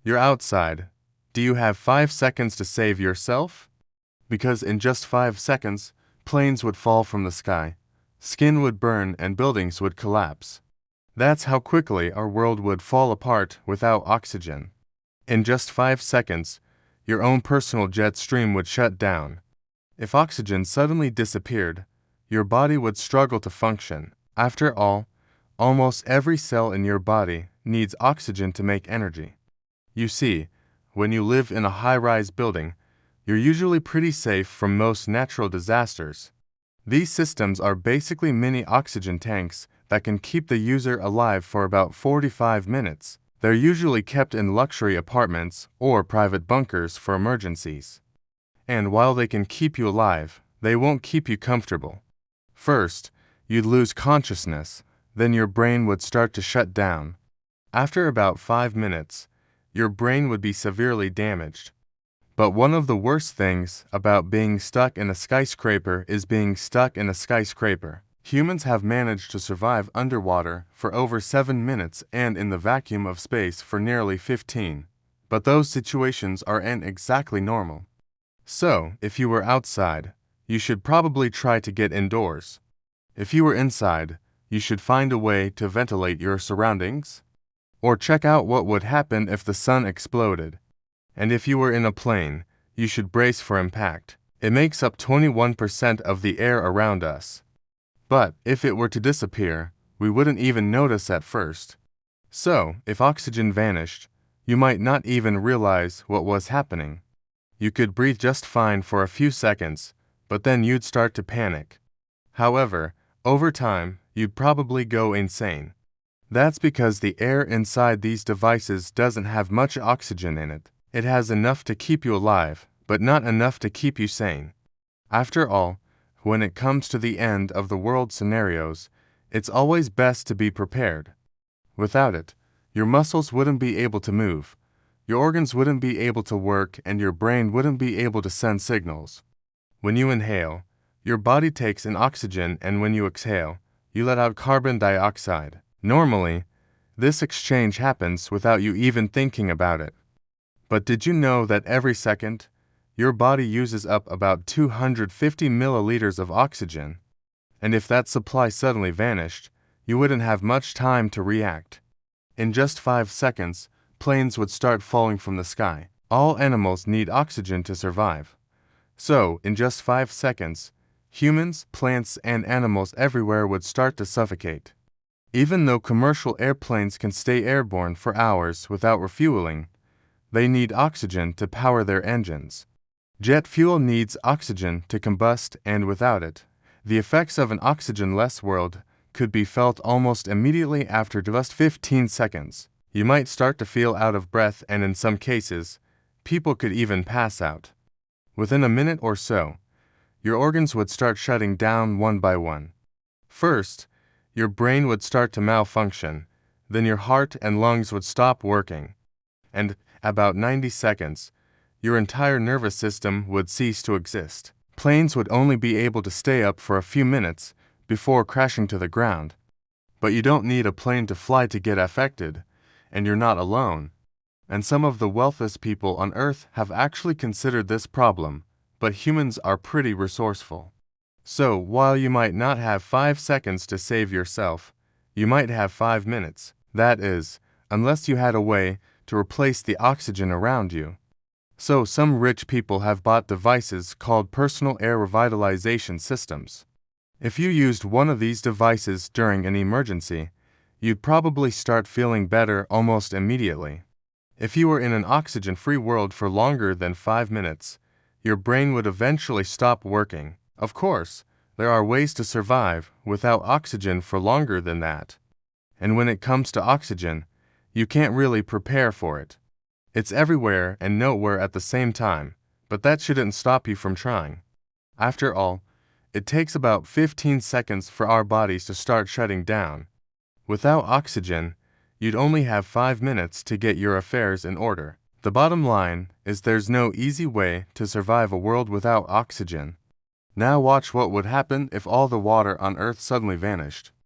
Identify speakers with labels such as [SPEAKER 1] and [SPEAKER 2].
[SPEAKER 1] You're outside. Do you have 5 seconds to save yourself? Because in just 5 seconds, planes would fall from the sky, skin would burn, and buildings would collapse. That's how quickly our world would fall apart without oxygen. In just 5 seconds, your own personal jet stream would shut down. If oxygen suddenly disappeared, your body would struggle to function. After all, almost every cell in your body needs oxygen to make energy. You see, when you live in a high-rise building, you're usually pretty safe from most natural disasters. These systems are basically mini oxygen tanks that can keep the user alive for about 45 minutes. They're usually kept in luxury apartments or private bunkers for emergencies. And while they can keep you alive, they won't keep you comfortable. First, you'd lose consciousness, then your brain would start to shut down. After about 5 minutes, your brain would be severely damaged. But one of the worst things about being stuck in a skyscraper is being stuck in a skyscraper. Humans have managed to survive underwater for over 7 minutes and in the vacuum of space for nearly 15. But those situations aren't exactly normal. So, if you were outside, you should probably try to get indoors. If you were inside, you should find a way to ventilate your surroundings. Or check out what would happen if the sun exploded. And if you were in a plane, you should brace for impact. It makes up 21% of the air around us. But if it were to disappear, we wouldn't even notice at first. So, if oxygen vanished, you might not even realize what was happening. You could breathe just fine for a few seconds, but then you'd start to panic. However, over time, you'd probably go insane. That's because the air inside these devices doesn't have much oxygen in it. It has enough to keep you alive, but not enough to keep you sane. After all, when it comes to the end of the world scenarios, it's always best to be prepared. Without it, your muscles wouldn't be able to move, your organs wouldn't be able to work, and your brain wouldn't be able to send signals. When you inhale, your body takes in oxygen, and when you exhale, you let out carbon dioxide. Normally, this exchange happens without you even thinking about it. But did you know that every second, your body uses up about 250 milliliters of oxygen? And if that supply suddenly vanished, you wouldn't have much time to react. In just 5 seconds, planes would start falling from the sky. All animals need oxygen to survive. So, in just 5 seconds, humans, plants, and animals everywhere would start to suffocate. Even though commercial airplanes can stay airborne for hours without refueling, they need oxygen to power their engines. Jet fuel needs oxygen to combust, and without it, the effects of an oxygen-less world could be felt almost immediately after just 15 seconds. You might start to feel out of breath, and in some cases, people could even pass out. Within a minute or so, your organs would start shutting down one by one. First, your brain would start to malfunction, then your heart and lungs would stop working, and about 90 seconds, your entire nervous system would cease to exist. Planes would only be able to stay up for a few minutes before crashing to the ground. But you don't need a plane to fly to get affected, and you're not alone. And some of the wealthiest people on Earth have actually considered this problem, but humans are pretty resourceful. So, while you might not have 5 seconds to save yourself, you might have 5 minutes. That is, unless you had a way to replace the oxygen around you. So, some rich people have bought devices called personal air revitalization systems. If you used one of these devices during an emergency, you'd probably start feeling better almost immediately. If you were in an oxygen-free world for longer than 5 minutes, your brain would eventually stop working. Of course, there are ways to survive without oxygen for longer than that. And when it comes to oxygen, you can't really prepare for it. It's everywhere and nowhere at the same time, but that shouldn't stop you from trying. After all, it takes about 15 seconds for our bodies to start shutting down. Without oxygen, you'd only have 5 minutes to get your affairs in order. The bottom line is there's no easy way to survive a world without oxygen. Now watch what would happen if all the water on Earth suddenly vanished.